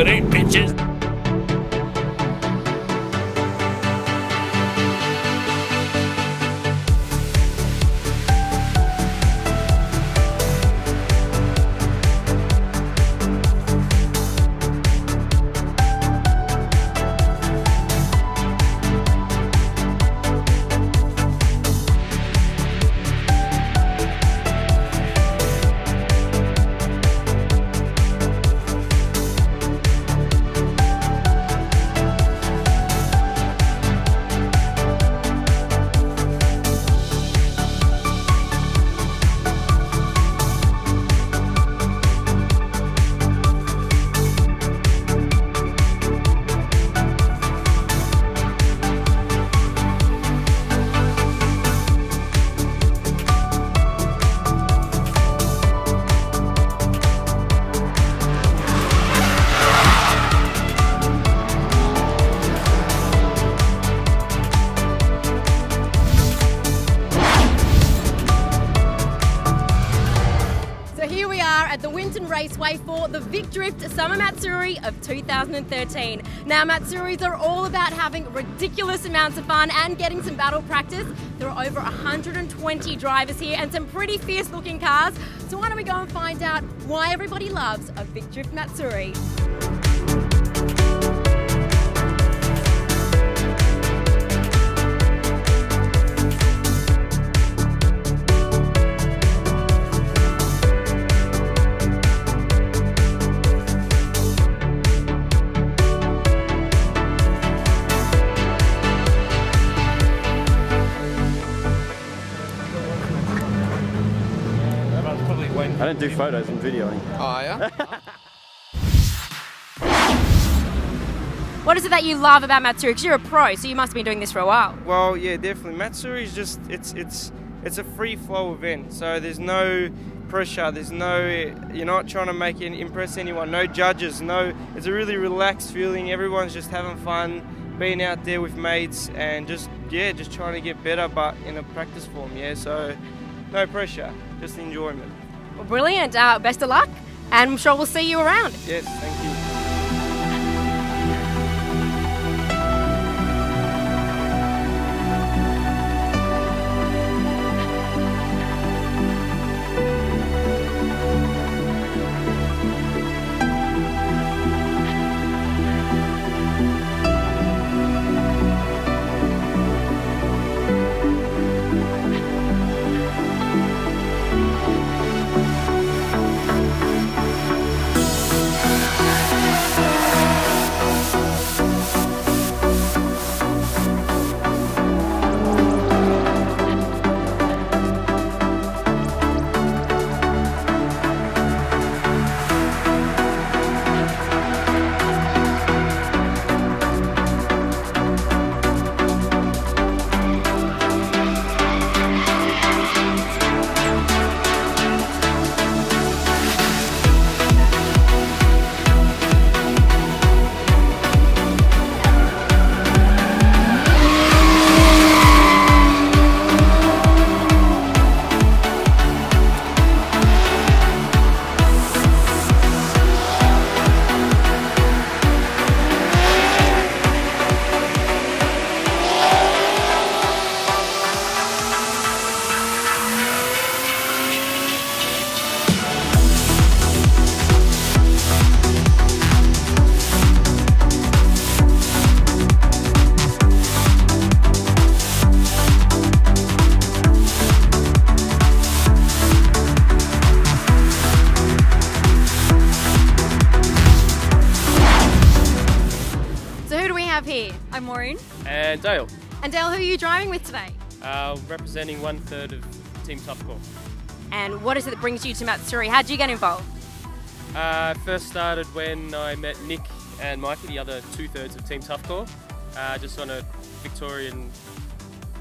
Matsuri, bitches. At the Winton Raceway for the VicDrift Summer Matsuri of 2013. Now, Matsuris are all about having ridiculous amounts of fun and getting some battle practice. There are over 120 drivers here and some pretty fierce looking cars. So why don't we go and find out why everybody loves a VicDrift Matsuri. I don't do photos and videoing. Oh, yeah? What is it that you love about Matsuri? Because you're a pro, so you must have been doing this for a while. Well, yeah, definitely. Matsuri is just, it's a free flow event, so there's no pressure, you're not trying to impress anyone, no judges, it's a really relaxed feeling. Everyone's just having fun, being out there with mates and just trying to get better, but in a practice form, yeah, so no pressure, just enjoyment. Well, brilliant. Best of luck, and I'm sure we'll see you around. Yes, thank you. Here. I'm Maureen. And Dale. And Dale, who are you driving with today? Representing 1/3 of Team Toughcore. And what is it that brings you to Matsuri? How did you get involved? First started when I met Nick and Mikey, the other 2/3 of Team Toughcore, just on a Victorian,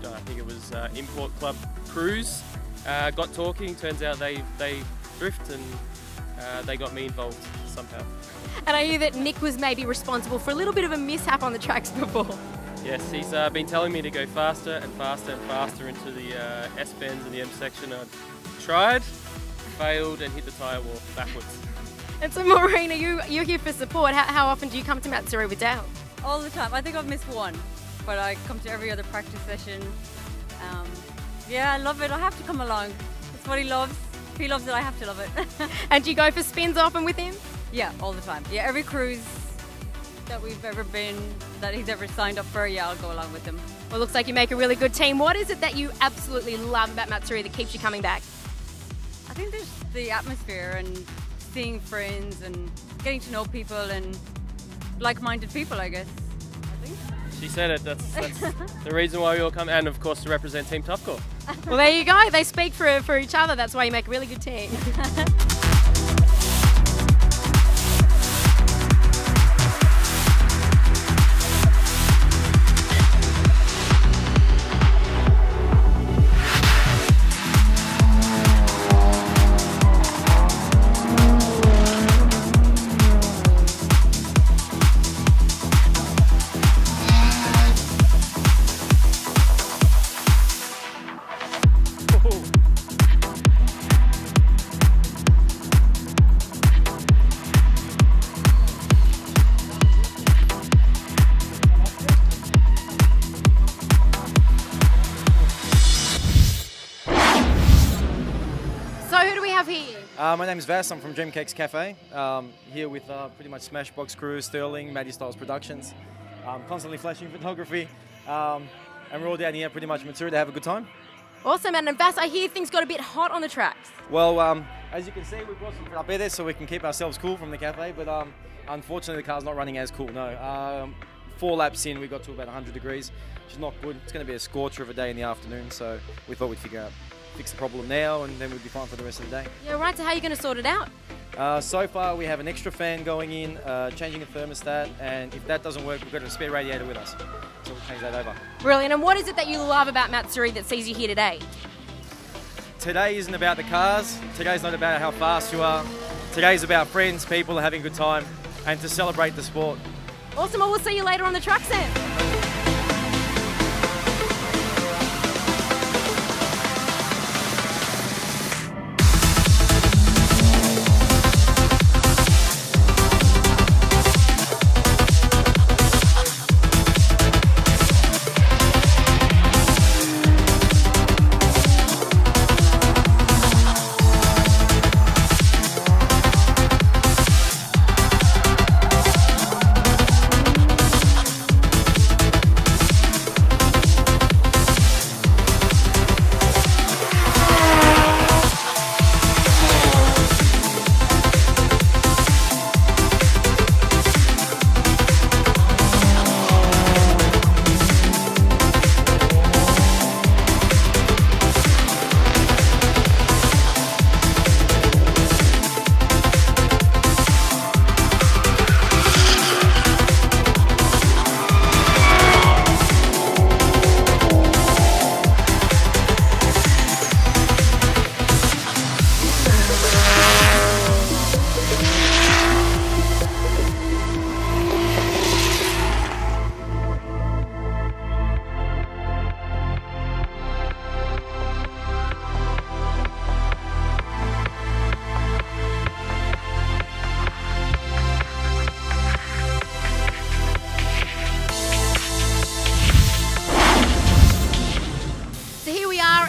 I think it was Import Club cruise. Got talking, turns out they drift, and they got me involved somehow. And I knew that Nick was maybe responsible for a little bit of a mishap on the tracks before. Yes, he's been telling me to go faster and faster and faster into the S-bends and the M section. I tried, failed, and hit the tyre wall backwards. And so Maureen, you're here for support. How often do you come to Matsuri with Dale? All the time. I think I've missed one, but I come to every other practice session. Yeah, I love it. I have to come along. It's what he loves. If he loves it, I have to love it. And do you go for spins often with him? Yeah, all the time. Yeah, every cruise that we've ever been, that he's ever signed up for, yeah, I'll go along with him. Well, looks like you make a really good team. What is it that you absolutely love about Matsuri that keeps you coming back? I think there's the atmosphere and seeing friends and getting to know people and like-minded people, I guess. I think. She said it. That's the reason why we all come, and of course to represent Team Toughcore. Well, there you go. They speak for each other. That's why you make a really good team. So who do we have here? My name is Vass. I'm from Dream Cakes Cafe. Here with pretty much Smashbox crew, Sterling, Maddie Styles Productions. Constantly flashing photography. And we're all down here pretty much Matsuri to have a good time. Awesome, and Vass, I hear things got a bit hot on the tracks. Well, as you can see, we brought some up there so we can keep ourselves cool from the cafe, but unfortunately the car's not running as cool, no. 4 laps in, we got to about 100 degrees, which is not good. It's going to be a scorcher of a day in the afternoon, so we thought we'd fix the problem now and then we'd be fine for the rest of the day. Yeah, right, so how are you going to sort it out? So far we have an extra fan going in, changing a thermostat, and if that doesn't work, we've got a spare radiator with us. So we'll change that over. Brilliant, and what is it that you love about Matsuri that sees you here today? Today isn't about the cars, today's not about how fast you are. Today's about friends, people, having a good time, and to celebrate the sport. Awesome, well, we'll see you later on the tracks then.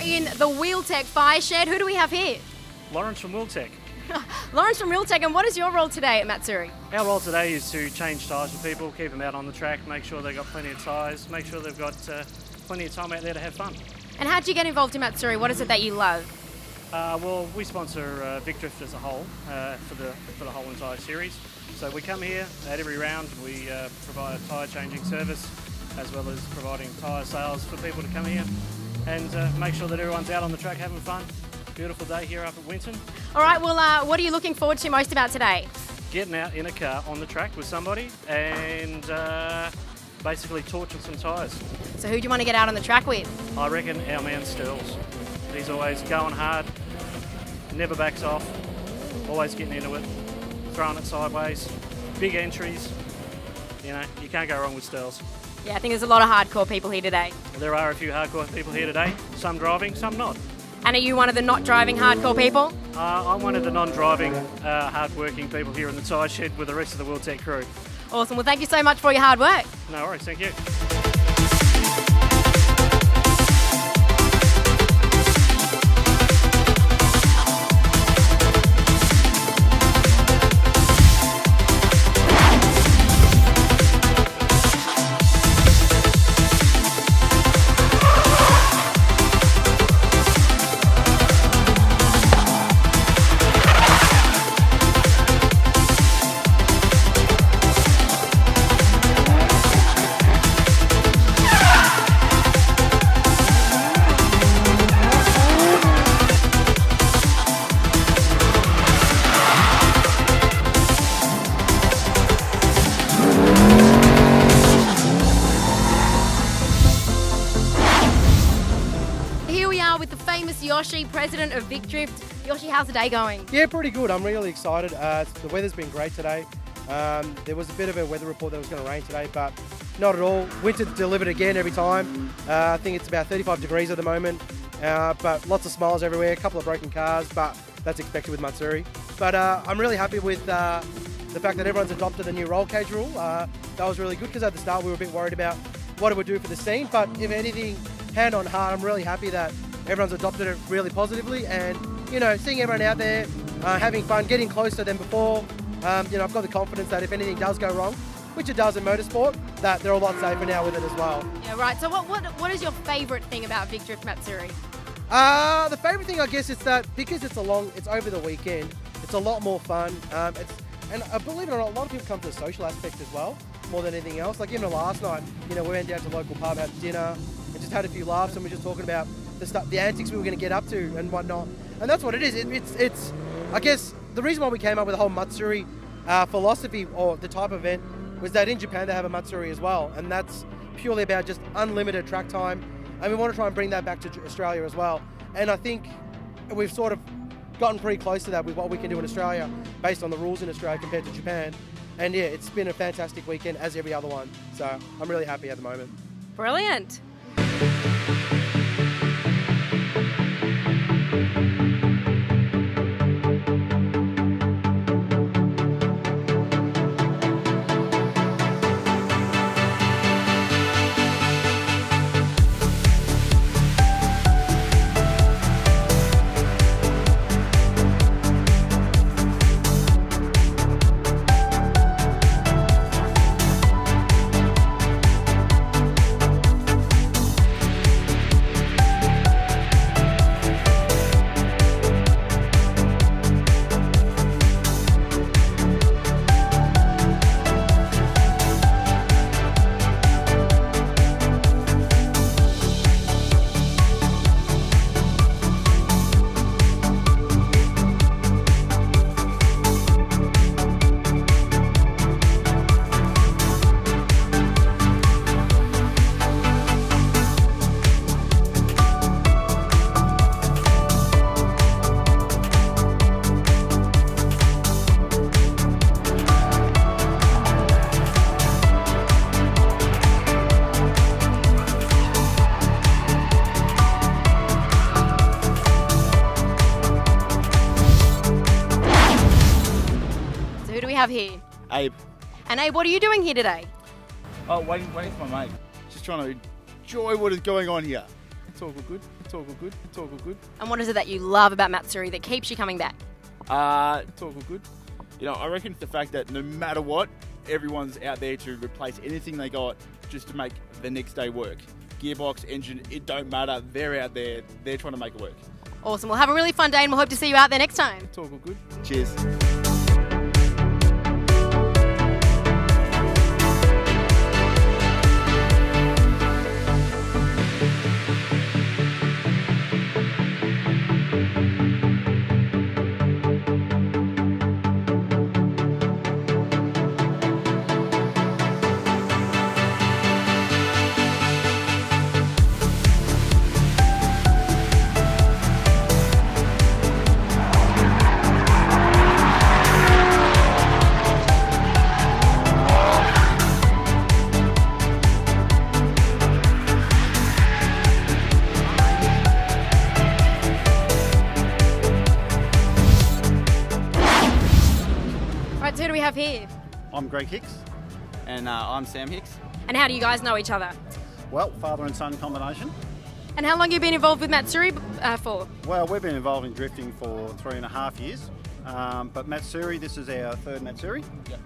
In the Wheeltech Fire Shed. Who do we have here? Lawrence from Wheeltech. Lawrence from Wheeltech, and what is your role today at Matsuri? Our role today is to change tyres for people, keep them out on the track, make sure they've got plenty of tyres, make sure they've got plenty of time out there to have fun. And how do you get involved in Matsuri? What is it that you love? Well, we sponsor VicDrift as a whole for the whole entire series. So we come here at every round, we provide a tyre changing service as well as providing tyre sales for people to come here and make sure that everyone's out on the track having fun. Beautiful day here up at Winton. All right, well, what are you looking forward to most about today? Getting out in a car on the track with somebody and basically torching some tyres. So who do you want to get out on the track with? I reckon our man Stirls. He's always going hard, never backs off, always getting into it, throwing it sideways, big entries. You know, you can't go wrong with Stirls. Yeah, I think there's a lot of hardcore people here today. There are a few hardcore people here today, some driving, some not. And are you one of the not driving hardcore people? I'm one of the non-driving, hard-working people here in the tyre shed with the rest of the World Tech crew. Awesome. Well, thank you so much for your hard work. No worries, thank you. With the famous Yoshi, president of VicDrift. Yoshi, how's the day going? Yeah, pretty good. I'm really excited. The weather's been great today. There was a bit of a weather report that was going to rain today, but not at all. Winter delivered again every time. I think it's about 35 degrees at the moment, but lots of smiles everywhere, a couple of broken cars, but that's expected with Matsuri. But I'm really happy with the fact that everyone's adopted the new roll cage rule. That was really good because at the start we were a bit worried about what it would do for the scene, but if anything, hand on heart, I'm really happy that everyone's adopted it really positively, and you know, seeing everyone out there having fun, getting closer than before. You know, I've got the confidence that if anything does go wrong, which it does in motorsport, that they're a lot safer now with it as well. Yeah, right. So what is your favourite thing about VicDrift, Matsuri? The favourite thing, I guess, is that because it's over the weekend, it's a lot more fun. And believe it or not, a lot of people come to the social aspect as well, more than anything else. Like even last night, you know, we went down to the local pub, had dinner, and just had a few laughs, and we were just talking about the antics we were going to get up to and whatnot. And that's what it is. It's I guess the reason why we came up with the whole Matsuri philosophy or the type of event was that in Japan they have a Matsuri as well, and that's purely about just unlimited track time, and we want to try and bring that back to Australia as well. And I think we've sort of gotten pretty close to that with what we can do in Australia based on the rules in Australia compared to Japan. And yeah, it's been a fantastic weekend as every other one, so I'm really happy at the moment. Brilliant. Have here? Abe. And Abe, what are you doing here today? Oh, waiting for my mate. Just trying to enjoy what is going on here. It's all good. It's all good. It's all good. And what is it that you love about Matsuri that keeps you coming back? It's all good. You know, I reckon it's the fact that no matter what, everyone's out there to replace anything they got just to make the next day work. Gearbox, engine, it don't matter. They're out there. They're trying to make it work. Awesome. We'll have a really fun day and we'll hope to see you out there next time. It's all good. Cheers. I'm Greg Hicks. And I'm Sam Hicks. And how do you guys know each other? Well, father and son combination. And how long have you been involved with Matsuri for? Well, we've been involved in drifting for 3.5 years. But Matsuri, this is our third Matsuri. Yep.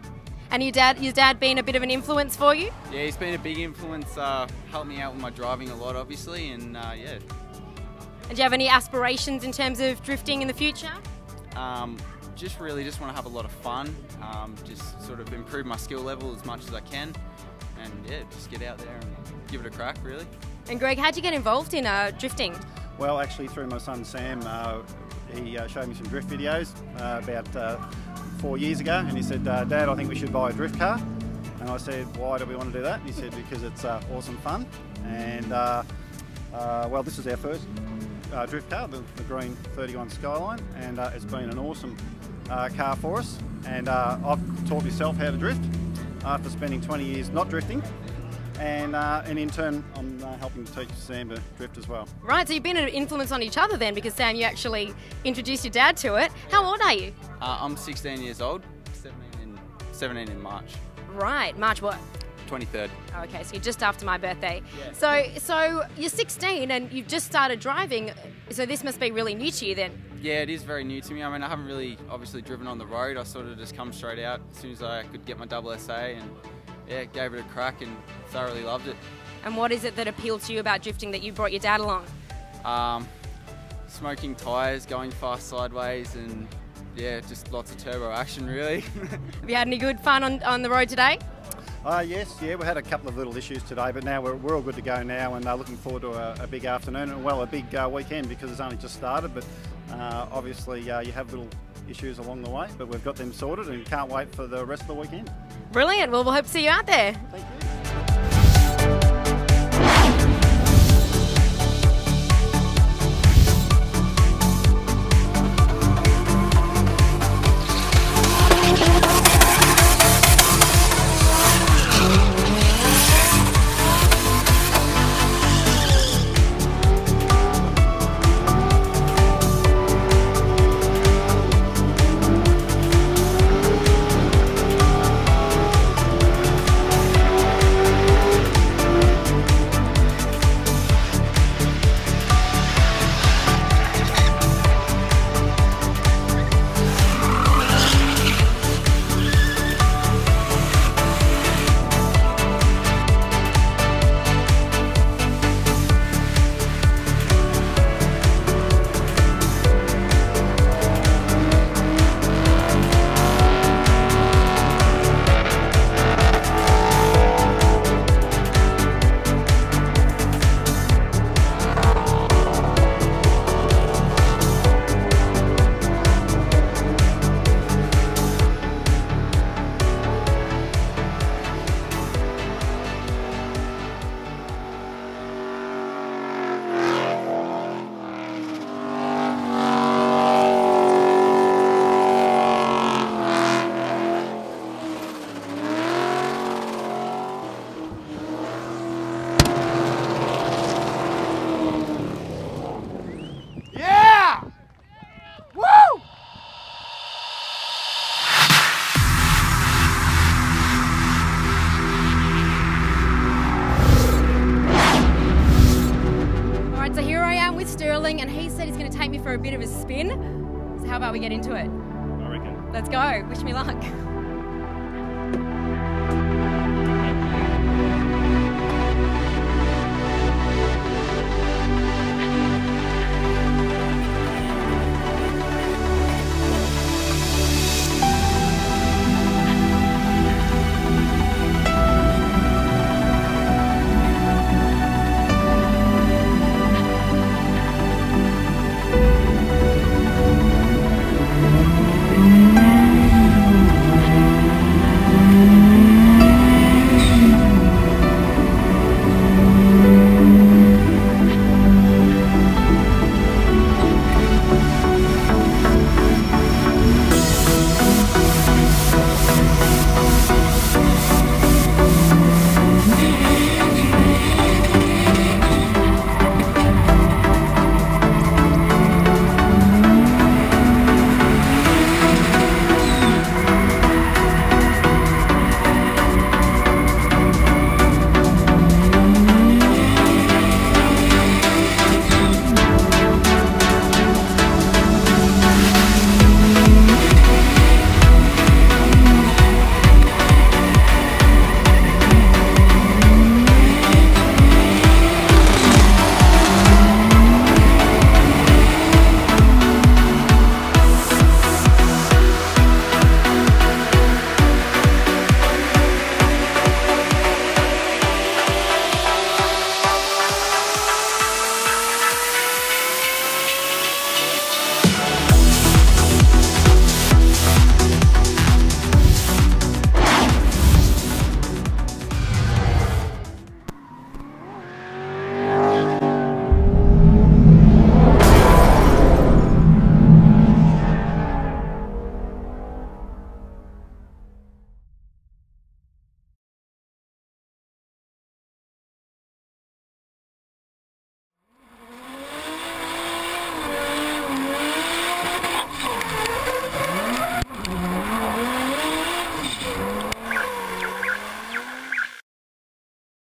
And your dad been a bit of an influence for you? Yeah, he's been a big influence, helped me out with my driving a lot, obviously, and yeah. And do you have any aspirations in terms of drifting in the future? Just want to have a lot of fun, just sort of improve my skill level as much as I can, and yeah, just get out there and give it a crack, really. And Greg, how'd you get involved in drifting? Well, actually through my son Sam, he showed me some drift videos about 4 years ago, and he said, Dad, I think we should buy a drift car. And I said, why do we want to do that? And he said, because it's awesome fun. And well, this is our first drift car, the green 31 Skyline, and it's been an awesome car for us. And I've taught myself how to drift after spending 20 years not drifting. And in turn, I'm helping to teach Sam to drift as well. Right, so you've been an influence on each other then, because Sam, you actually introduced your dad to it. How old are you? I'm 16 years old, 17 in March. Right, March what? 23rd. Okay, so you're just after my birthday. Yeah. So you're 16 and you've just started driving, so this must be really new to you then? Yeah, it is very new to me. I mean, I haven't really obviously driven on the road. I sort of just come straight out as soon as I could get my double SA, and yeah, gave it a crack and thoroughly loved it. And what is it that appealed to you about drifting that you brought your dad along? Smoking tyres, going fast sideways, and yeah, just lots of turbo action, really. Have you had any good fun on the road today? Yes, we had a couple of little issues today, but now we're all good to go now, and looking forward to a big afternoon, and well, a big weekend, because it's only just started, but obviously you have little issues along the way, but we've got them sorted and can't wait for the rest of the weekend. Brilliant, well, we'll hope to see you out there. Thank you. And he said he's going to take me for a bit of a spin. So how about we get into it? I reckon. Let's go. Wish me luck.